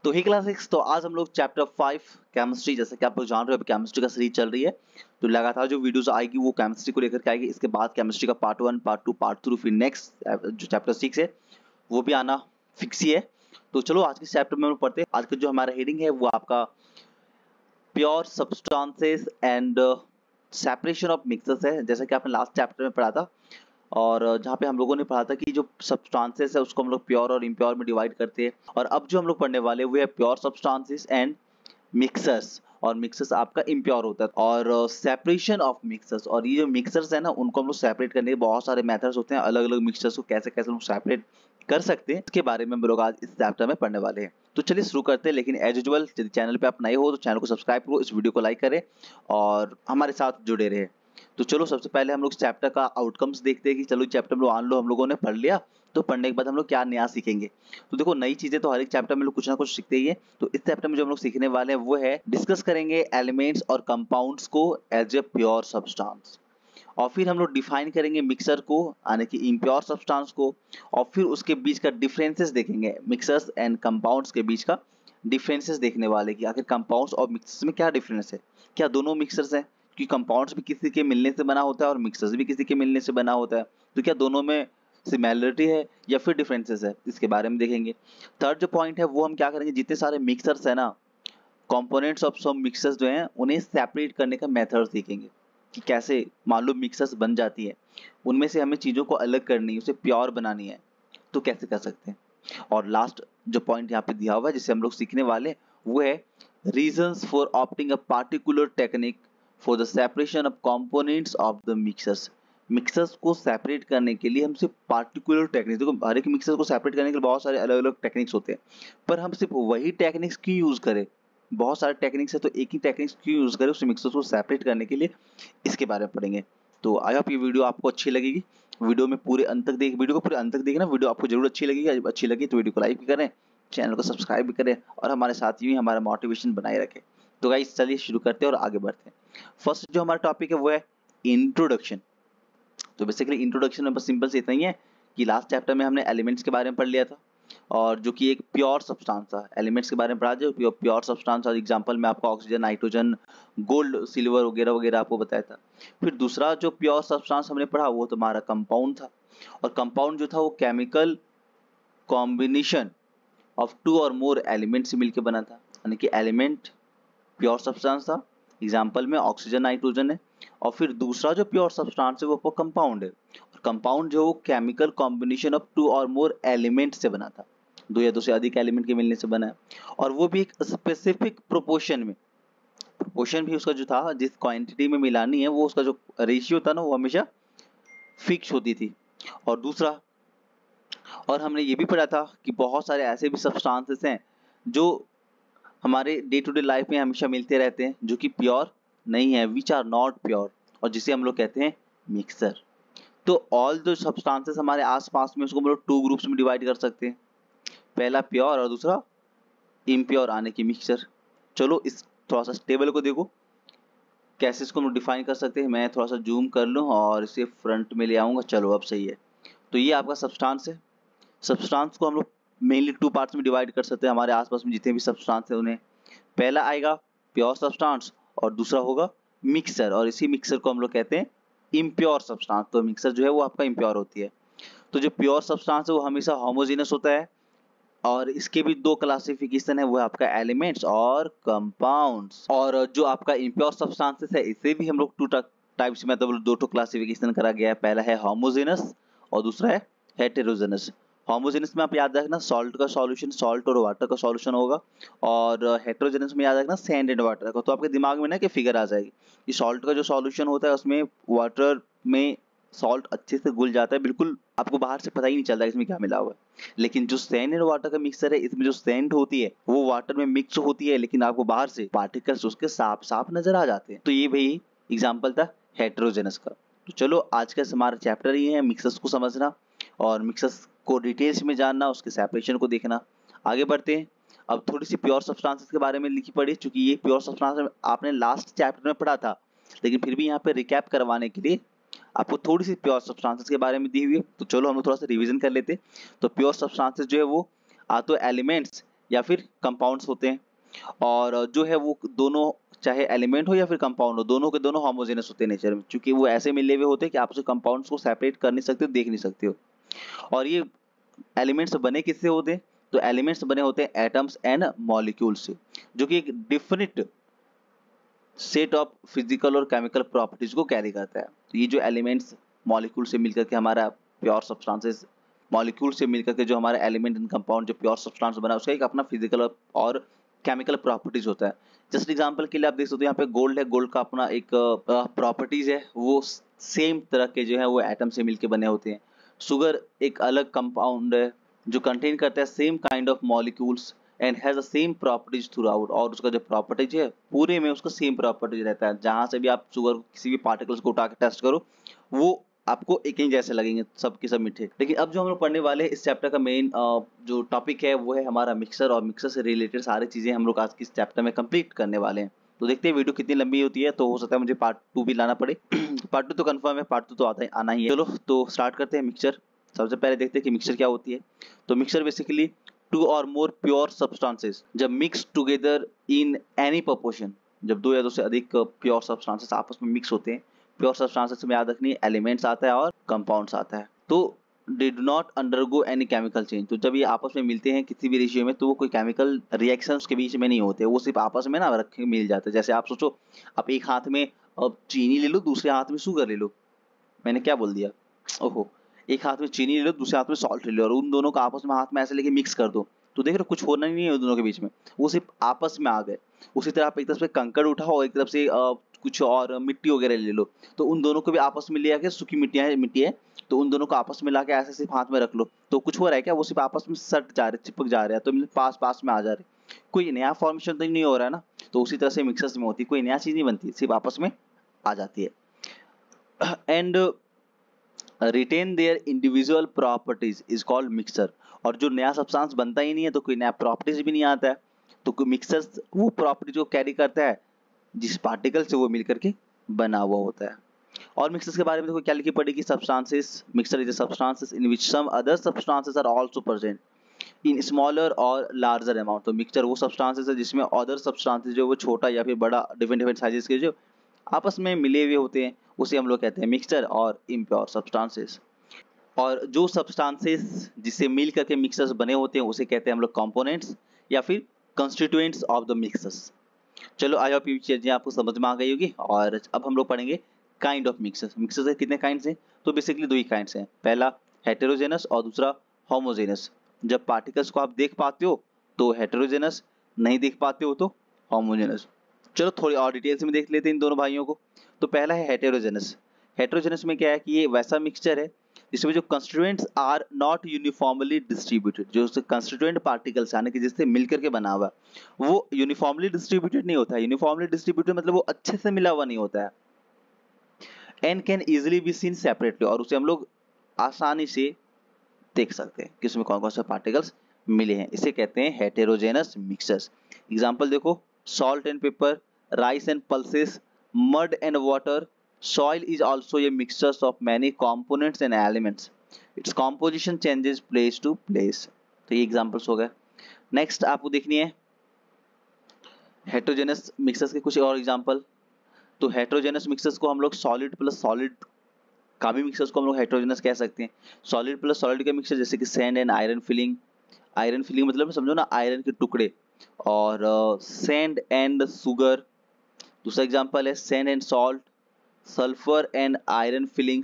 तो हे क्लास 6 तो आज हम लोग चैप्टर 5 केमिस्ट्री, जैसे कि आप लोग जान रहे हो अभी केमिस्ट्री का सीरीज चल रही है। तो लगातार जो वीडियोस आएगी वो केमिस्ट्री को लेकर के आएगी। इसके बाद केमिस्ट्री का पार्ट 1, पार्ट 2, पार्ट 3, फिर नेक्स्ट जो चैप्टर 6 है वो भी आना फिक्स ही है। तो चलो आज के चैप्टर में हम लोग पढ़ते हैं। आज का जो हमारा हेडिंग है वो आपका pure substances and separation of mixes है, जैसा कि आपने लास्ट चैप्टर में पढ़ा था। और जहाँ पे हम लोगों ने पढ़ा था कि जो सब्सटेंसेस है उसको हम लोग प्योर और इम्प्योर में डिवाइड करते हैं। और अब जो हम लोग पढ़ने वाले वो है प्योर सब्सटेंसेस एंड मिक्सर्स, और मिक्सर्स आपका इम्प्योर होता है। और सेपरेशन ऑफ मिक्सर्स, और ये जो मिक्सर्स है ना उनको हम लोग सेपरेट करने के बहुत सारे मेथड्स होते हैं। अलग अलग मिक्सर्स को कैसे कैसे लोग सेपरेट कर सकते हैं इसके बारे में हम लोग आज इस चैप्टर में पढ़ने वाले हैं। तो चलिए शुरू करते हैं। लेकिन एज यूजुअल यदि चैनल पे आप नए हो तो चैनल को सब्सक्राइब करो, इस वीडियो को लाइक करें और हमारे साथ जुड़े रहे। तो चलो सबसे पहले हम लोग चैप्टर का आउटकम्स देखते हैं कि चलो चैप्टर में मान लो हम लोगों ने पढ़ लिया, तो पढ़ने के बाद हम लोग क्या नया सीखेंगे। तो देखो नई चीजें तो हर एक चैप्टर में लोग कुछ ना कुछ सीखते ही है। तो इस चैप्टर में जो हम लोग सीखने वाले हैं वो है डिस्कस करेंगे एलिमेंट्स और कंपाउंड्स को एज ए प्योर सब्सटेंस, और फिर हम लोग डिफाइन करेंगे मिक्सर को यानी कि इम्प्योर सब्सटेंस को, और फिर उसके बीच का डिफरेंसेस देखेंगे। मिक्सर्स एंड कंपाउंड्स के बीच का डिफरेंसेस देखने वाले कि आखिर कंपाउंड्स और मिक्सर्स में क्या डिफरेंस है, क्या दोनों मिक्सर्स हैं, क्योंकि कंपाउंड्स भी किसी के मिलने से बना होता है और मिक्सर्स भी किसी के मिलने से बना होता है। तो क्या दोनों में सिमिलरिटी है या फिर डिफरेंसेस है, इसके बारे में देखेंगे। थर्ड जो पॉइंट है वो हम क्या करेंगे, जितने सारे मिक्सर्स है ना, कंपोनेंट्स ऑफ सम मिक्सर्स जो हैं उन्हें सेपरेट करने का मेथड सीखेंगे कि कैसे मान लो मिक्सर्स बन जाती है, उनमें से हमें चीज़ों को अलग करनी है, उसे प्योर बनानी है, तो कैसे कर सकते हैं। और लास्ट जो पॉइंट यहाँ पे दिया हुआ है जिसे हम लोग सीखने वाले वो है reasons for opting a particular technique for the separation of components of the mixers. Mixers को सेपरेट करने के लिए हम सिर्फ पार्टिकुलर टेक्निक, देखो हर एक मिक्सर को सेपरेट करने के लिए बहुत सारे अलग अलग टेक्निक्स होते हैं, पर हम सिर्फ वही टेक्निक्स क्यों यूज करें। बहुत सारे टेक्निक्स है तो एक ही टेक्निक्स क्यों यूज करें उस मिक्सर्स को सेपरेट करने के लिए, इसके बारे में पढ़ेंगे। तो आई होप ये वीडियो आपको अच्छी लगेगी। वीडियो में पूरे अंत तक वीडियो को पूरे अंत तक देखना, वीडियो आपको जरूर अच्छी लगेगी। अगर अच्छी लगी तो वीडियो को लाइक भी करें, चैनल को सब्सक्राइब भी करें और हमारे साथ यूं ही हमारा मोटिवेशन बनाए रखें। तो गाइस चलिए शुरू करते हैं और आगे बढ़ते हैं। फर्स्ट जो हमारा टॉपिक है वो है इंट्रोडक्शन। तो बेसिकली इंट्रोडक्शन में बस सिंपल से इतना ही है कि लास्ट चैप्टर में हमने एलिमेंट्स के बारे में पढ़ लिया था, और जो कि एक प्योर सब्सटेंस था। एलिमेंट्स के बारे में पढ़ा जो प्योर सब्सटेंस, और एग्जांपल में आपको ऑक्सीजन, नाइट्रोजन, गोल्ड, सिल्वर वगैरह वगैरह आपको बताया था। फिर दूसरा जो प्योर सब्सटेंस हमने पढ़ा वो तुम्हारा कंपाउंड था, और कंपाउंड जो था वो केमिकल कॉम्बिनेशन ऑफ टू और मोर एलिमेंट से मिलकर बना था, यानी कि एलिमेंट प्योर सब्सटेंस था, एग्जाम्पल में ऑक्सीजन, नाइट्रोजन है। और फिर दूसरा जो प्योर सब्सटेंस है वो आपको कंपाउंड है, और कंपाउंड जो केमिकल कॉम्बिनेशन ऑफ टू और मोर एलिमेंट से बना था, दो या दो से अधिक एलिमेंट के मिलने से बना है, और वो भी एक स्पेसिफिक प्रोपोर्शन में। प्रोपोर्शन भी उसका जो था, जिस क्वांटिटी में मिलानी है वो उसका जो रेशियो था ना वो हमेशा फिक्स होती थी। और दूसरा, और हमने ये भी पढ़ा था कि बहुत सारे ऐसे भी सब्सटेंसेस हैं जो हमारे डे टू डे लाइफ में हमेशा मिलते रहते हैं, जो कि प्योर नहीं है, विच आर नॉट प्योर, और जिसे हम लोग कहते हैं मिक्सर। तो ऑल जो सब्सटेंसेस हमारे आसपास में उसको हम लोग टू ग्रुप्स में डिवाइड कर सकते हैं, पहला प्योर और दूसरा इम्प्योर आने की मिक्सचर। चलो इस थोड़ा सा टेबल को देखो कैसे इसको हम डिफाइन कर सकते हैं। मैं थोड़ा सा जूम कर लूँ और इसे फ्रंट में ले आऊँगा। चलो अब सही है। तो ये आपका सब्सटेंस है। सब्सटेंस को हम लोग मेनली टू पार्ट्स में डिवाइड कर सकते हैं। हमारे आसपास में जितने भी सब्सटेंस है उन्हें, पहला आएगा प्योर सब्सटेंस और दूसरा होगा मिक्सर, और इसी मिक्सर को हम लोग कहते हैं इम्प्योर सब्सटेंस। तो मिक्सर जो है वो आपका इम्प्योर होती है। तो जो प्योर सब्सटेंस है वो हमेशा होमोजेनस होता है, और इसके भी दो क्लासिफिकेशन है, वो है आपका एलिमेंट्स और कंपाउंड्स। और जो आपका इम्प्योर सब्सटेंसेस है इसे भी हम लोग टू टाइप्स में, मतलब दो क्लासिफिकेशन करा गया है। पहला है होमोजेनस और दूसरा है हेटेरोजेनस। होमोजेनस में आप याद रखना सॉल्ट का सॉल्यूशन सॉल्ट और वाटर का सॉल्यूशन होगा, और हेटेरोजेनस में याद रखना सैंड एंड वाटर का। तो आपके दिमाग में ना कि फिगर आ जाएगी कि सॉल्ट का जो सॉल्यूशन होता है उसमें वाटर में सॉल्ट अच्छे से घुल जाता है, बिल्कुल आपको बाहर से पता ही नहीं चलता इसमें क्या मिला हुआ है। लेकिन जो सैंड एंड वाटर का मिक्सचर है इसमें जो सैंड होती है वो वाटर में मिक्स होती है, लेकिन आपको बाहर से पार्टिकल्स उसके साफ साफ नजर आ जाते हैं। तो ये भाई एग्जाम्पल था हेटेरोजेनस का। तो चलो आज का हमारा चैप्टर ये है मिक्सर्स को समझना और मिक्सर्स को डिटेल्स में जानना, उसके सेपरेशन को देखना। आगे बढ़ते हैं। अब थोड़ी सी प्योर सब्सटेंसेस के बारे में लिखी पड़ी, चूंकि ये प्योर सब्सटेंस आपने लास्ट चैप्टर में पढ़ा था, लेकिन फिर भी यहाँ पे रिकैप करवाने के लिए आपको थोड़ी सी प्योर सब्सटेंसेस के बारे में दी हुई है। तो चलो हम लोग थोड़ा सा रिवीजन कर लेते हैं। तो प्योर सब्सटेंसेस जो है वो तो एलिमेंट्स या फिर कंपाउंड्स होते हैं। और जो है वो दोनों चाहे एलिमेंट हो या फिर कंपाउंड हो, दोनों के दोनों होमोजेनस होते हैं नेचर में, क्योंकि वो ऐसे मिले हुए होते हैं कि आप उसे कंपाउंड्स को सेपरेट कर नहीं सकते हो, देख नहीं सकते हो। और ये एलिमेंट्स बने किससे होते हैं? तो एलिमेंट्स बने होते हैं एटम्स एंड मॉलिक्यूल्स से, जो कि एक डिफरेंट सेट ऑफ फिजिकल और केमिकल प्रॉपर्टीज को कैरी करता है। तो ये जो एलिमेंट्स मॉलिक्यूल से मिलकर के हमारा प्योर सब्सटेंसेस, मॉलिक्यूल से मिलकर के जो हमारा एलिमेंट एंड कंपाउंड जो प्योर सब्सटेंस बना है, उसका एक अपना फिजिकल और केमिकल प्रॉपर्टीज होता है। जस्ट एग्जांपल के लिए आप देख सकते हो यहाँ पे गोल्ड है, गोल्ड का अपना एक प्रॉपर्टीज है, वो सेम तरह के जो है वो एटम से मिलकर बने होते हैं। शुगर एक अलग कंपाउंड है जो कंटेन करता है same kind of molecules and has the same properties through out, और उसका जो प्रॉपर्टीज है पूरे में उसका सेम प्रॉपर्टीज रहता है। जहां से भी आप शुगर किसी भी पार्टिकल्स को उठा के टेस्ट करो, वो आपको एक ही जैसे लगेंगे, सब के सब मीठे। लेकिन अब जो हम लोग पढ़ने वाले हैं इस चैप्टर का मेन जो टॉपिक है वो है हमारा मिक्सर, और मिक्सर से रिलेटेड सारी चीजें हम लोग आज के इस चैप्टर में कंप्लीट करने वाले हैं। तो देखते हैं वीडियो कितनी लंबी होती है, तो हो सकता है मुझे पार्ट 2 भी लाना पड़े। पार्ट 2 तो कंफर्म है, पार्ट 2 तो आना ही है। चलो तो स्टार्ट करते हैं मिक्सचर। सबसे पहले देखते हैं कि मिक्सचर क्या होती है। तो मिक्सचर बेसिकली टू और मोर प्योर सब्सटेंसेस जब mix together in any proportion, जब दो या दो से अधिक प्योर सब्सटेंसेस आपस में मिक्स होते हैं। प्योर सब्सटेंसेस में याद रखनी है एलिमेंट्स आता है और कंपाउंड्स आता है। तो they do not undergo any chemical change, तो जब ये आपस में मिलते हैं किसी भी रेशियो में, तो वो कोई केमिकल रिएक्शन उसके बीच में नहीं होते, वो सिर्फ आपस में ना रख के मिल जाते हैं। जैसे आप सोचो, आप एक हाथ में अब चीनी ले लो, दूसरे हाथ में शुगर ले लो। मैंने क्या बोल दिया, ओहो, एक हाथ में चीनी ले लो, दूसरे हाथ में सॉल्ट ले लो, और उन दोनों को आपस में हाथ में ऐसे लेके मिक्स कर दो, तो देख रहे हो कुछ होना ही नहीं है उन दोनों के बीच में, वो सिर्फ आपस में आ गए। उसी तरह आप एक तरफ से कंकड़ उठाओ और एक तरफ से कुछ और मिट्टी वगैरह ले लो, तो उन दोनों को भी आपस में ले आके, सूखी मिट्टी है तो उन दोनों को आपस में लाके ऐसे सिर्फ हाथ में रख लो, तो कुछ हो रहा है क्या? वो सिर्फ आपस में सट जा रहे, चिपक जा रहे हैं, तो मतलब पास पास में आ जा रहे, कोई नया फॉर्मेशन तो नहीं हो रहा है ना। तो उसी तरह से मिक्सर्स में होती है, कोई नया चीज नहीं बनती, सिर्फ आपस में आ जाती है। And retain their individual properties is called mixture. और जो नया सब्सटेंस बनता ही नहीं है तो कोई नया प्रॉपर्टीज भी नहीं आता है, तो मिक्सर वो प्रॉपर्टी जो कैरी करता है जिस पार्टिकल से वो मिलकर के बना हुआ होता है। और मिक्सर्स के बारे में देखो क्या लिखी पड़ेगी, substances, mixture is a substances in which some other substances are also present in smaller और लार्जर अमाउंट। तो मिक्सचर वो सब्सटेंसेस है जिसमें अदर सब्सटेंसेस जो वो छोटा या फिर बड़ा डिफरेंट डिफरेंट साइजेस के जो आपस में मिले हुए होते हैं, उसे हम लोग कहते हैं मिक्सचर और इम्प्योर सब्सटेंसेस। और जो सब्सटेंसेस जिससे मिल करके मिक्सर्स बने होते हैं उसे कहते हैं हम लोग कंपोनेंट्स या फिर कंस्टिट्यूएंट्स ऑफ द मिक्सर्स। चलो आई होप ये चीजें आपको समझ में आ गई होगी। और अब हम लोग पढ़ेंगे काइंड ऑफ मिक्सर्स। मिक्सर्स के कितने काइंड्स हैं? तो बेसिकली दो ही काइंड्स हैं, पहला हेटेरोजेनस और दूसरा होमोजेनस। जब पार्टिकल्स को आप देख पाते हो तो हेटेरोजेनस, नहीं देख पाते हो तो होमोजेनस। चलो थोड़ी और डिटेल्स में देख लेते हैं इन दोनों भाइयों को। तो पहला है हेटेरोजेनस। हेटेरोजेनस में क्या है कि ये वैसा मिक्सचर है जिसमें जो constituents are not uniformly distributed, जो कंस्टिट्यूएंट पार्टिकल्स यानी कि जिससे मिलकर के बना हुआ वो यूनिफॉर्मली डिस्ट्रीब्यूटेड नहीं होता है। यूनिफॉर्मली डिस्ट्रीब्यूटेड मतलब वो अच्छे से मिला हुआ नहीं होता है। And can easily be seen separately, और उसे हम लोग आसानी से देख सकते हैं कि उसमें कौन कौन से पार्टिकल्स मिले हैं। इसे कहते हैं हेटेरोजेनस मिक्सर्स। एग्जांपल देखो, salt and paper, rice and pulses, mud and water, soil is also a mixture of many components and elements. Its composition changes place to place. तो ये एग्जांपल्स हो गए। नेक्स्ट आपको देखनी है हेटेरोजेनस मिक्सर्स के कुछ और एग्जांपल। तो हेटेरोजेनस मिक्सर्स को हम लोग सॉलिड प्लस सॉलिड का भी मिक्सर्स को हम लोग हेटेरोजेनस कह सकते हैं। सॉलिड प्लस सॉलिड का मिक्सर जैसे कि sand and iron filling. Iron filling मतलब समझो ना आयरन के टुकड़े। और सैंड एंड शुगर। दूसरा एग्जांपल है sand and salt, sulphur and iron filling.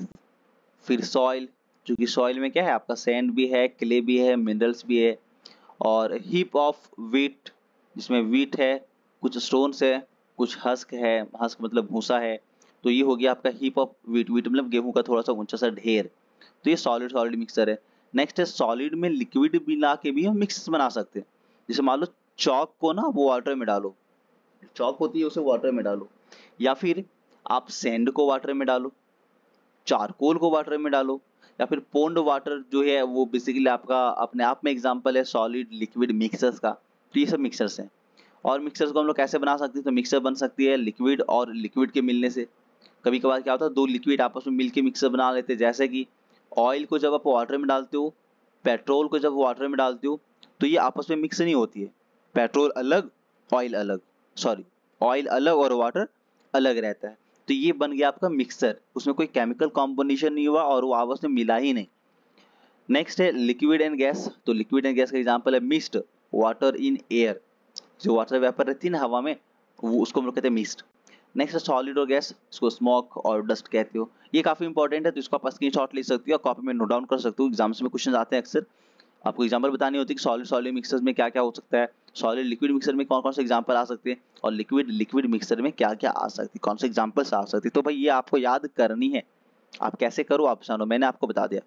फिर सॉइल, जो कि सॉइल में क्या है आपका सैंड भी है, क्ले भी है, मिनरल्स भी है। और हीप ऑफ व्हीट, जिसमें व्हीट है, कुछ स्टोन्स है, कुछ हस्क है, हस्क मतलब भूसा है। तो ये हो गया आपका हीप ऑफ व्हीट, व्हीट मतलब गेहूं का थोड़ा सा ऊंचा सा ढेर। तो ये सॉलिड सॉलिड मिक्सर है। नेक्स्ट है सॉलिड में लिक्विड मिला के भी हम मिक्स बना सकते हैं। जैसे मान लो चौक को ना वो वाटर में डालो, चौक होती है उसे वाटर में डालो, या फिर आप सैंड को वाटर में डालो, चारकोल को वाटर में डालो, या फिर पोंड वाटर जो है वो बेसिकली आपका अपने आप में एग्जांपल है सॉलिड लिक्विड मिक्सर्स का। तो ये सब मिक्सर्स हैं। और मिक्सर्स को हम लोग कैसे बना सकते हैं? तो मिक्सर बन सकती है लिक्विड और लिक्विड के मिलने से। कभी कभार क्या होता है दो लिक्विड आपस में मिलके मिक्सर बना लेते हैं, जैसे कि ऑयल को जब आप वाटर में डालते हो, पेट्रोल को जब वाटर में डालते हो, तो ये आपस में मिक्स नहीं होती है, पेट्रोल अलग ऑयल अलग, सॉरी ऑयल अलग और वाटर अलग रहता है, तो ये बन गया आपका मिक्सर, उसमें कोई केमिकल कॉम्बिनेशन नहीं हुआ और वो आपस में मिला ही नहीं। नेक्स्ट है लिक्विड एंड गैस, तो लिक्विड एंड गैस का एग्जांपल है मिस्ट, वाटर इन एयर, जो वाटर वेपर रहती है ना हवा में, वो उसको हम लोग कहते हैं मिस्ट। नेक्स्ट है सॉलिड और गैस, इसको स्मोक और डस्ट कहते हो, ये काफी इंपॉर्टेंट है, तो इसको आप स्क्रीनशॉट ले सकते हो और कॉपी में नोट डाउन कर सकते हो, एग्जाम्स में क्वेश्चन आते हैं अक्सर, आपको एग्जांपल बतानी होती है कि सॉलिड सॉलिड मिक्सर्स में क्या क्या हो सकता है, सॉलिड लिक्विड मिक्सर में कौन कौन से एग्जांपल आ सकते हैं, और लिक्विड लिक्विड मिक्सर में क्या क्या आ सकती है, कौन से एग्जांपल्स आ सकते हैं। तो भाई ये आपको याद करनी है, आप कैसे करो आप जानो, मैंने आपको बता दिया।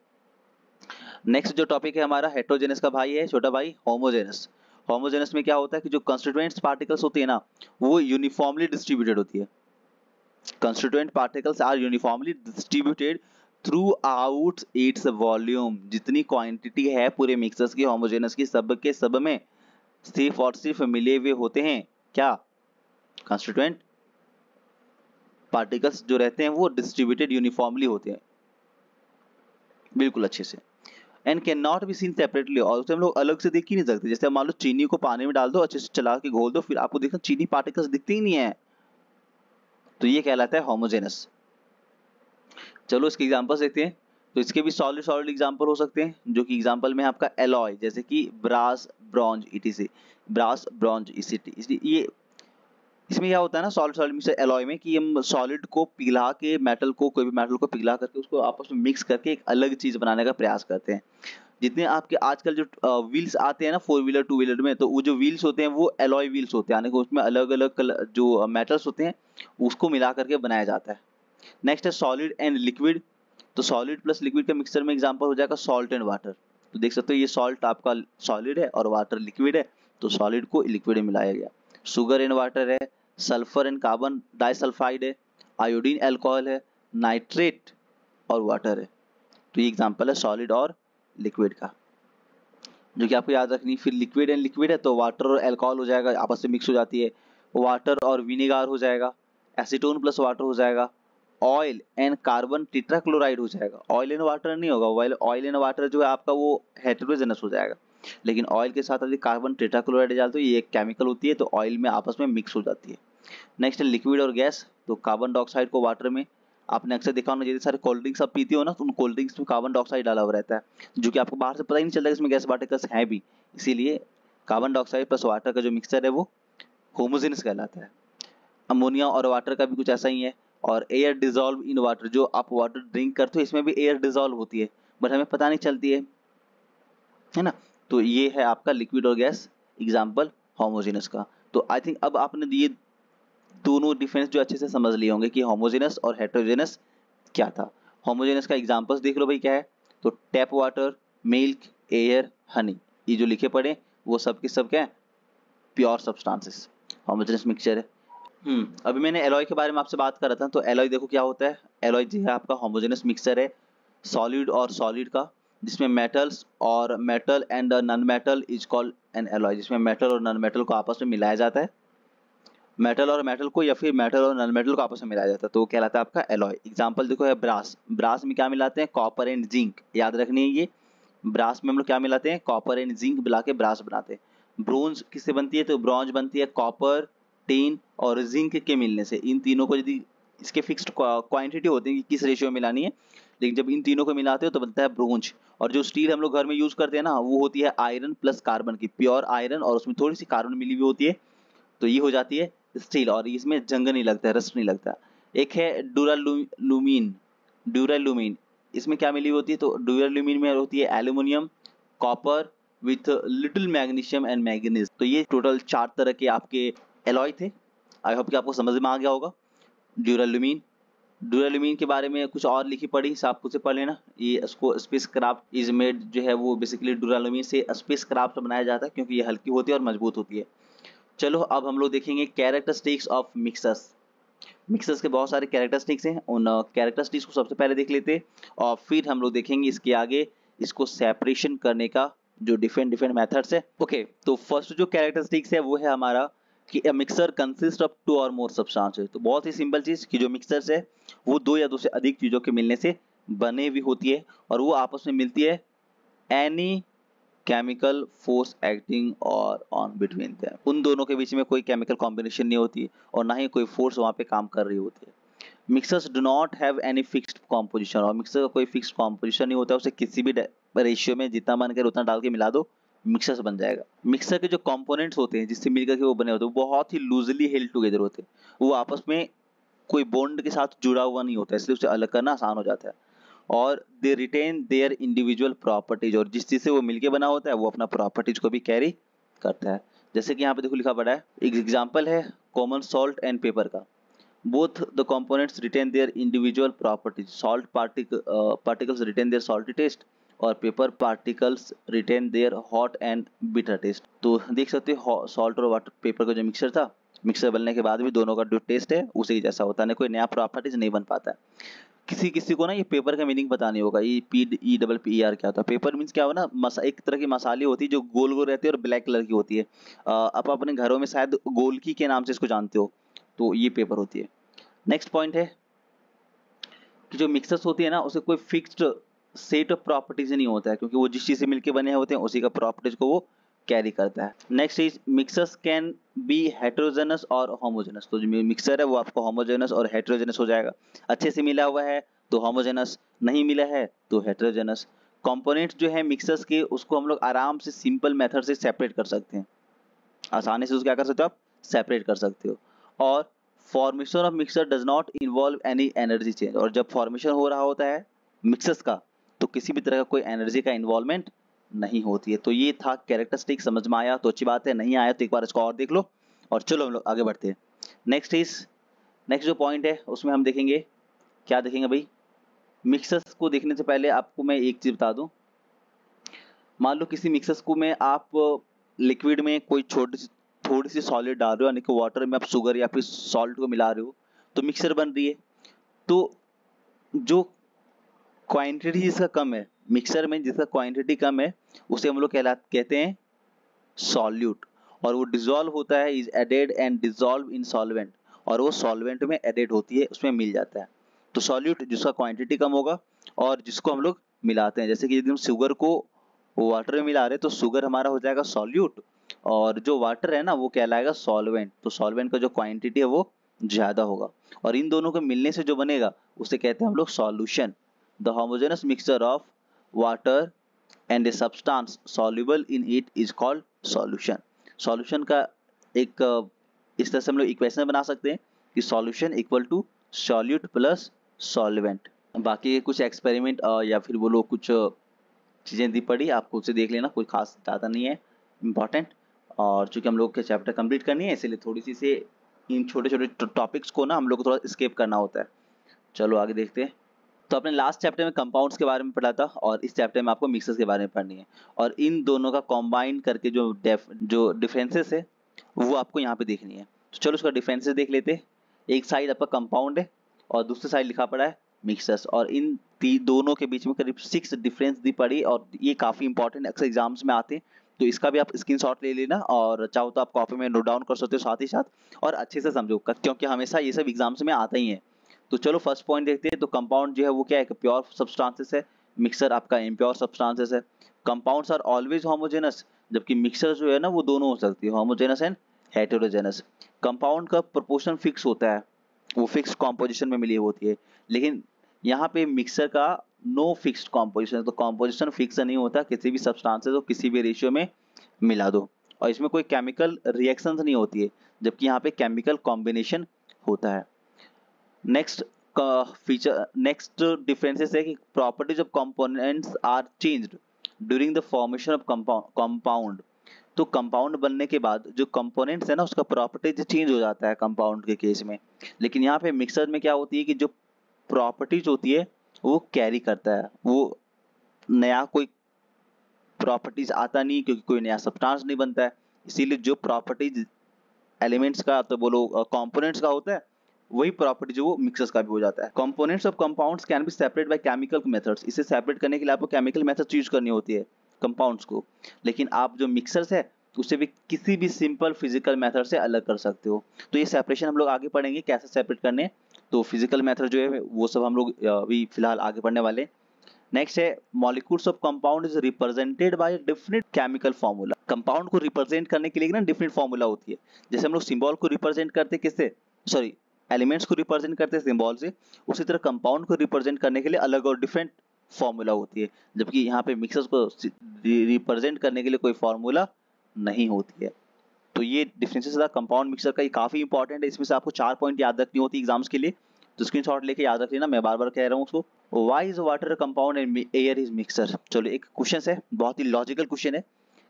नेक्स्ट जो टॉपिक है हमारा हेट्रोजेनस का भाई है छोटा भाई होमोजेनस। होमोजेनस में क्या होता है कि जो कंस्टिट्यूएंट्स पार्टिकल्स होती है ना वो यूनिफॉर्मली डिस्ट्रीब्यूटेड होती है, constituent particles are uniformly distributed throughout its volume, जितनी क्वांटिटी है पूरे मिक्सर्स की होमोजेनस की सब के सब में सिर्फ और सिर्फ मिले हुए होते हैं क्या, कंस्टिट्यूएंट पार्टिकल्स जो रहते हैं वो डिस्ट्रीब्यूटेड यूनिफॉर्मली होते हैं बिल्कुल अच्छे से, and can not be seen separately, और उसे हम लोग अलग से देख ही नहीं सकते, जैसे मान लो चीनी को पानी में डाल दो अच्छे से चला के घोल दो फिर आपको देखना चीनी पार्टिकल्स दिखते ही नहीं है, तो ये कहलाता है होमोजेनस। चलो इसके एग्जांपल्स देखते हैं, तो इसके भी सॉलिड सॉलिड एग्जांपल हो सकते हैं, जो कि एग्जांपल में है आपका एलॉय, जैसे कि brass bronze etc, brass bronze etc, ये इसमें क्या होता है ना सॉलिड सॉलिड मिक्सर एलॉय में कि हम सॉलिड को पिघला के मेटल को कोई भी मेटल को पिघला करके उसको आपस में मिक्स करके एक अलग चीज बनाने का प्रयास करते हैं। जितने आपके आजकल जो व्हील्स आते हैं ना 4 व्हीलर 2 व्हीलर में, तो वो जो व्हील्स होते हैं वो एलॉय व्हील्स होते हैं, यानी कि उसमें अलग अलग जो मेटल्स होते हैं उसको मिला करके बनाया जाता है। नेक्स्ट है सॉलिड एंड लिक्विड, तो सॉलिड प्लस लिक्विड का मिक्सचर में एग्जांपल हो जाएगा सॉल्ट एंड वाटर, तो देख सकते हो ये सॉल्ट आपका सॉलिड है और वाटर लिक्विड है, तो सॉलिड को लिक्विड में मिलाया गया। शुगर एंड वाटर है, सल्फर एंड कार्बन डाइसल्फाइड है, आयोडीन अल्कोहल है, नाइट्रेट और वाटर है, तो ये एग्जांपल है सॉलिड और लिक्विड का, जो कि आपको याद रखनी। फिर लिक्विड एंड लिक्विड है तो वाटर और अल्कोहल हो जाएगा, आपस में मिक्स हो जाती है, वाटर और विनेगार हो जाएगा, एसीटोन प्लस वाटर हो जाएगा, ऑयल एंड कार्बन टेट्राक्लोराइड हो जाएगा, ऑयल एंड वाटर नहीं होगा, ऑयल एंड वाटर जो है आपका वो हेटेरोजेनस हो जाएगा, लेकिन ऑयल के साथ यदि कार्बन टेट्राक्लोराइड डालते हो ये एक केमिकल होती है तो ऑयल में आपस में मिक्स हो जाती है। नेक्स्ट है लिक्विड और गैस, तो कार्बन डाइऑक्साइड को वाटर में, आपने अक्सर देखा होगा जैसे सारे कोल्ड ड्रिंक्स आप पीते हो ना तो उन कोल्ड ड्रिंक्स में कार्बन डाइऑक्साइड डाला हुआ रहता है, जो कि आपको बाहर से पता ही नहीं चलता कि इसमें गैस पार्टिकल्स हैं भी, इसीलिए कार्बन डाइऑक्साइड प्लस वाटर का जो मिक्सचर है वो होमोजेनस कहलाता है। अमोनिया और वाटर का भी कुछ ऐसा ही है, और एयर डिजॉल्व इन वाटर, जो आप वाटर ड्रिंक करते हो इसमें भी एयर डिजॉल्व होती है बट हमें पता नहीं चलती है ना, तो ये है आपका लिक्विड और गैस एग्जाम्पल होमोजेनस का। तो आई थिंक अब आपने ये दोनों डिफरेंस जो अच्छे से समझ लिए होंगे कि होमोजेनस और हेटेरोजेनस क्या था। होमोजेनस का एग्जांपल्स देख लो भाई क्या है, तो tap water, milk, air, Honey, ये जो लिखे पड़े वो सब के सब क्या है, प्योर सब्सटेंसेस, होमोजेनस मिक्सचर है। अभी मैंने एलॉय के बारे में आपसे बात कर रहा था, तो एलॉय देखो क्या होता है, एलॉय जो है आपका होमोजेनस मिक्सचर है सॉलिड और सॉलिड का, जिसमें मेटल्स और metal and non metal is called an alloy, जिसमें मेटल और नॉन मेटल को आपस में मिलाया जाता है, मेटल और मेटल को या फिर मेटल और नॉन मेटल को आपस में मिलाया जाता है, तो वो कहलाता है आपका एलॉय। एग्जांपल देखो है ब्रास, ब्रास में क्या मिलाते हैं, कॉपर एंड जिंक, याद रखनी है ये, ब्रास में हम लोग क्या मिलाते हैं, कॉपर एंड जिंक मिला के ब्रास बनाते हैं। ब्रोंज किससे बनती है, तो ब्रॉन्ज बनती है कॉपर, टिन और जिंक के मिलने से, इन तीनों को यदि इसके फिक्स्ड क्वांटिटी होती है कि किस रेशियो में मिलानी है, लेकिन जब इन तीनों को मिलाते हो तो बनता है ब्रोंज। और जो स्टील हम लोग घर में यूज करते हैं ना वो होती है आयरन प्लस कार्बन की, प्योर आयरन और उसमें थोड़ी सी कार्बन मिली हुई होती है, तो ये हो जाती है स्टील, और इसमें जंग नहीं लगता है, रस्ट नहीं लगता। एक है ड्यूरालुमीन, ड्यूरालुमीन इसमें क्या मिली होती है, तो ड्यूरालुमीन में होती है aluminium, copper with little magnesium and manganese, तो ये टोटल 4 तरह के आपके एलॉय थे। आई होप कि आपको समझ में आ गया होगा। ड्यूरालुमीन, ड्यूरालुमीन के बारे में कुछ और लिखी पढ़ी आप खुद से पढ़ लेना, ये इसको स्पेस क्राफ्ट इज मेड जो है वो बेसिकली ड्यूरालुमीन से स्पेस क्राफ्ट बनाया जाता है क्योंकि ये हल्की होती है और मजबूत होती है। चलो अब हम लोग देखेंगे कैरेक्टरिस्टिक्स ऑफ मिक्सर्स। मिक्सर्स के बहुत सारे कैरेक्टरिस्टिक्स हैं, उन कैरेक्टरिस्टिक्स को सबसे पहले देख लेते हैं और फिर हम लोग देखेंगे इसके आगे इसको सेपरेशन करने का जो डिफरेंट डिफरेंट मेथड्स है। ओके, तो फर्स्ट जो कैरेक्टरिस्टिक्स है वो है हमारा कि अ मिक्सर कंसिस्ट ऑफ 2 और मोर सब्सटेंसेस, तो बहुत ही सिंपल चीज कि जो मिक्सर्स है वो 2 या 2 से अधिक चीजों के मिलने से बने हुई होती है और वो आपस में मिलती है एनी केमिकल फोर्स एक्टिंग और ऑन बिटवीन देम, उन दोनों के बीच में कोई केमिकल कॉम्बिनेशन नहीं होती और ना ही कोई फोर्स वहाँ पे काम कर रही होती है। Mixers do not have any fixed composition, और मिक्सर का कोई फिक्स्ड कॉम्पोजिशन नहीं होता, उसे किसी भी रेशियो में जितना मन करे उतना डाल के मिला दो, मिक्सर्स बन जाएगा। मिक्सर के जो कंपोनेंट्स होते हैं जिससे मिलकर के वो बने होते हैं वो बहुत ही लूजली हेल्ड टुगेदर होते हैं, वो आपस में कोई बॉन्ड के साथ जुड़ा हुआ नहीं होता, इसलिए उसे अलग करना आसान हो जाता है। और they retain their individual properties, और जिस चीज से वो मिलके बना होता है वो अपना प्रॉपर्टीज को भी कैरी करता है। जैसे कि यहाँ पे देखो लिखा पड़ा है, एक एग्जांपल है कॉमन सॉल्ट एंड पेपर का। Both the components retain their individual properties, salt particles retain their salty taste और pepper particles retain their hot and bitter taste. तो देख सकते हो सॉल्ट और वाटर पेपर का जो मिक्सचर था, मिक्सर बनने के बाद भी दोनों का जो टेस्ट है उसी के जैसा होता है, कोई नया प्रॉपर्टीज नहीं बन पाता है। किसी किसी को ना ये पेपर का मीनिंग पता नहीं होगा, ये PER क्या होता है। पेपर मीन्स क्या होगा ना, एक तरह की मसाले होती है जो गोल गोल रहती है और ब्लैक कलर की होती है। आप अपने घरों में शायद गोलकी के नाम से इसको जानते हो, तो ये पेपर होती है। नेक्स्ट पॉइंट है कि जो मिक्सर्स होती है ना उसे कोई फिक्स्ड सेट ऑफ प्रॉपर्टीज नहीं होता है, क्योंकि वो जिस चीज से मिलके बने होते हैं उसी का प्रॉपर्टीज को वो कैरी करता है। Next is mixers can be heterogeneous और होमोजेनस, तो जो मिक्सर है वो आपको होमोजेनस और हेटेरोजेनस हो जाएगा। अच्छे से मिला हुआ है तो होमोजेनस, नहीं मिला है तो हेटेरोजेनस। कंपोनेंट्स जो है मिक्सर्स के उसको हम लोग आराम से सिंपल मेथड से सेपरेट कर सकते हैं, आसानी से उसको क्या कर सकते हो आप, सेपरेट कर सकते हो। और formation of mixer does not involve any energy change, और जब फॉर्मेशन हो रहा होता है मिक्सर्स का तो किसी भी तरह का कोई एनर्जी का इन्वॉल्वमेंट नहीं होती है। तो ये था कैरेक्टरिस्टिक, समझ में आया तो अच्छी बात है, नहीं आया तो एक बार इसको और देख लो। और चलो हम लोग आगे बढ़ते हैं। नेक्स्ट जो पॉइंट है उसमें हम देखेंगे, क्या देखेंगे भाई, मिक्सर्स को देखने से पहले आपको मैं एक चीज बता दूं। मान लो किसी मिक्सर्स को में आप लिक्विड में कोई थोड़ी सी सॉलिड डाल रहे हो, यानी कि वाटर में आप शुगर या फिर सॉल्ट को मिला रहे हो तो मिक्सर बन रही है। तो जो क्वांटिटी जिसका कम है मिक्सर में, जिसका क्वांटिटी कम है उसे हम लोग कहते हैं सॉल्यूट, और वो डिसॉल्व होता है, is added and dissolve in solvent, और वो सॉल्वेंट में एडेड होती है, उसमें मिल जाता है। तो सॉल्यूट जिसका क्वांटिटी कम होगा और जिसको हम लोग मिलाते हैं, जैसे कि यदि हम शुगर को वाटर में मिला रहे हैं तो शुगर हमारा हो जाएगा सॉल्यूट, और जो वाटर है ना वो कहलाएगा सॉल्वेंट। तो सॉल्वेंट का जो क्वांटिटी है वो ज्यादा होगा, और इन दोनों के मिलने से जो बनेगा उसे कहते हैं हम लोग solution. The homogeneous mixture of water and a substance soluble in it is called solution. Solution का एक इस तरह से हम लोग इक्वेशन बना सकते हैं कि solution equal to solute plus solvent. बाकी कुछ एक्सपेरिमेंट या फिर बोलो कुछ चीज़ें दी पड़ी, आपको उसे देख लेना, कोई खास ज़्यादा नहीं है इम्पॉर्टेंट। और चूंकि हम लोग के चैप्टर कंप्लीट करनी है इसलिए थोड़ी सी से इन छोटे छोटे टॉपिक्स को ना हम लोग को थोड़ा स्किप करना होता है। चलो आगे देखते हैं। तो अपने लास्ट चैप्टर में कंपाउंड्स के बारे में पढ़ा था और इस चैप्टर में आपको मिक्सर्स के बारे में पढ़नी है, और इन दोनों का कॉम्बाइन करके जो डिफरेंसेस है वो आपको यहाँ पे देखनी है। तो चलो उसका डिफरेंसेस देख लेते हैं। एक साइड आपका कंपाउंड है और दूसरी साइड लिखा पड़ा है मिक्सर्स, और इन दोनों के बीच में करीब 6 डिफरेंस दी पड़ी, और ये काफी इंपॉर्टेंट अक्सर एग्जाम्स में आते हैं, तो इसका भी आप स्क्रीनशॉट ले लेना, और चाहो तो आप कॉपी में नोट डाउन कर सकते हो साथ ही साथ, और अच्छे से समझो क्योंकि हमेशा ये सब एग्जाम्स में आता ही है। तो चलो फर्स्ट पॉइंट देखते हैं। तो कंपाउंड जो है वो क्या है, प्योर सब्सटेंसेस है, मिक्सर आपका इम्प्योर सब्सटेंसेस है। कंपाउंड्स आर ऑलवेज होमोजेनस, जबकि मिक्सर जो है ना वो दोनों हो सकती है, होमोजेनस एंड हेटेरोजेनस। कंपाउंड का प्रोपोर्शन फिक्स होता है, वो फिक्स कॉम्पोजिशन में मिली होती है, लेकिन यहाँ पे मिक्सर का नो फिक्स्ड कॉम्पोजिशन, तो कॉम्पोजिशन फिक्स नहीं होता, किसी भी सब्सटेंसेस को किसी भी रेशियो में मिला दो, और इसमें कोई केमिकल रिएक्शंस नहीं होती है, जबकि यहाँ पे केमिकल कॉम्बिनेशन होता है। नेक्स्ट डिफरेंसेस है कि properties of components are changed during the formation of compound. तो कंपाउंड बनने के बाद जो कंपोनेंट्स है ना उसका प्रॉपर्टीज चेंज हो जाता है कंपाउंड के केस में, लेकिन यहाँ पे मिक्सर में क्या होती है कि जो प्रॉपर्टीज होती है वो कैरी करता है, वो नया कोई प्रॉपर्टीज आता नहीं, क्योंकि कोई नया सब्सटेंस नहीं बनता है, इसीलिए जो प्रॉपर्टीज एलिमेंट्स का तो बोलो कंपोनेंट्स का होता है वही प्रॉपर्टी जो वो मिक्सर्स का भी हो जाता है। Components of compounds can be separate by chemical methods, इसे सेपरेट करने के लिए आपको केमिकल मेथड यूज करनी होती है कंपाउंड्स को, लेकिन आप जो मिक्सर्स है उसे भी किसी भी सिंपल फिजिकल मेथड से अलग कर सकते हो। तो ये सेपरेशन हम लोग आगे पढ़ेंगे कैसे सेपरेट करने, तो फिजिकल मेथड जो है वो सब हम लोग अभी फिलहाल आगे पढ़ने वाले। नेक्स्ट है molecules of compound is represented by different chemical formula. Compound को रिप्रेजेंट करने के लिए ना डिफरेंट फॉर्मूला होती है। जैसे हम लोग सिंबल को रिप्रेजेंट करते किससे, सॉरी एलिमेंट्स को रिप्रेजेंट करते हैं सिंबल से, उसी तरह कंपाउंड को रिप्रेजेंट करने के लिए अलग और डिफरेंट फॉर्मूला होती है, जबकि यहाँ पे मिक्सर्स को रिप्रेजेंट करने के लिए कोई फॉर्मूला नहीं होती है। तो ये डिफरेंसेस था कंपाउंड मिक्सर का, ये काफी इंपॉर्टेंट है। इसमें से आपको 4 पॉइंट याद रखनी होती है एग्जाम्स के लिए, तो स्क्रीनशॉट लेके याद रख लेना, मैं बार बार कह रहा हूँ उसको। Why is water compound and air is mixer. चलो एक क्वेश्चन है, बहुत ही लॉजिकल क्वेश्चन है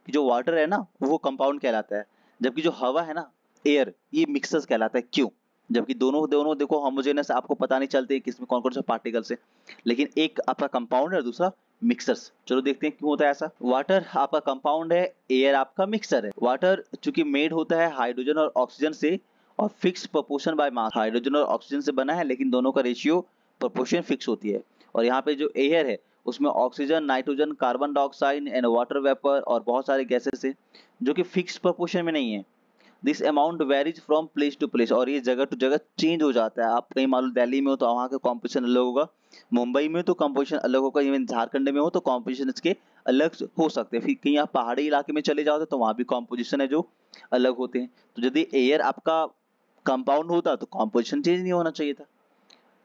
कि जो वाटर है ना वो कंपाउंड कहलाता है, जबकि जो हवा है ना एयर, ये मिक्सर्स कहलाता है। क्यों? जबकि दोनों दोनों देखो होमोजेनस, आपको पता नहीं चलते किसमें कौन कौन से पार्टिकल्स है, लेकिन एक आपका कंपाउंड है और दूसरा मिक्सर्स। चलो देखते हैं क्यों होता है ऐसा। वाटर आपका कंपाउंड है, एयर आपका मिक्सर है। वाटर चूंकि मेड होता है हाइड्रोजन और ऑक्सीजन से और fix proportion by mass, hydrogen और ऑक्सीजन से बना है, लेकिन दोनों का रेशियो प्रोपोर्शन फिक्स होती है। और यहाँ पे जो एयर है उसमें oxygen, nitrogen, carbon dioxide and water vapour और बहुत सारे गैसेस है जो कि फिक्स प्रोपोर्शन में नहीं है। This amount varies from place to place, और ये जगह टू जगह चेंज हो जाता है। आप कहीं मान लो दिल्ली में हो तो वहाँ का कॉम्पोजिशन अलग होगा, मुंबई में तो कॉम्पोजिशन अलग होगा, इवन झारखंड में हो तो कॉम्पोजिशन इसके अलग हो सकते हैं। फिर कहीं आप पहाड़ी इलाके में चले जाओ तो वहाँ भी कॉम्पोजिशन है जो अलग होते हैं। तो यदि एयर आपका कंपाउंड होता तो कॉम्पोजिशन चेंज नहीं होना चाहिए था।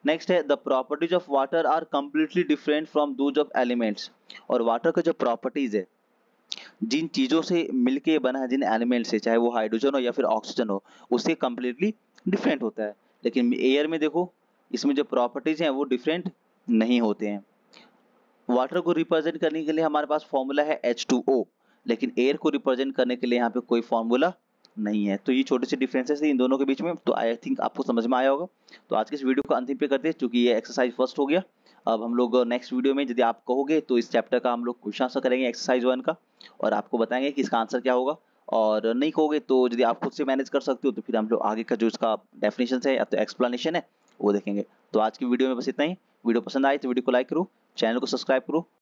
नेक्स्ट है the properties of water are completely different from those of elements. और वाटर का जो प्रॉपर्टीज है, जिन चीजों से मिलके बना है, जिन एलिमेंट से, चाहे वो हाइड्रोजन हो या फिर ऑक्सीजन हो, उससे कंप्लीटली डिफरेंट होता है। लेकिन एयर में देखो, इसमें जो प्रॉपर्टीज हैं वो डिफरेंट नहीं होते हैं। वाटर को रिप्रेजेंट करने के लिए हमारे पास फॉर्मूला है H2O, लेकिन एयर को रिप्रेजेंट करने के लिए यहाँ पे कोई फॉर्मूला नहीं है। तो ये छोटे से डिफरेंसेस है इन दोनों के बीच में, तो आई थिंक आपको समझ में आया होगा। तो आज के इस वीडियो को अंतिम पे करते हैं, क्योंकि ये एक्सरसाइज फर्स्ट हो गया। अब हम लोग नेक्स्ट वीडियो में यदि आप कहोगे तो इस चैप्टर का हम लोग क्वेश्चन आंसर करेंगे एक्सरसाइज 1 का, और आपको बताएंगे कि इसका आंसर क्या होगा। और नहीं कहोगे तो यदि आप खुद से मैनेज कर सकते हो तो फिर हम लोग आगे का जो इसका डेफिनेशन है या तो एक्सप्लेनेशन है वो देखेंगे। तो आज की वीडियो में बस इतना ही। वीडियो पसंद आए तो वीडियो को लाइक करो, चैनल को सब्सक्राइब करो।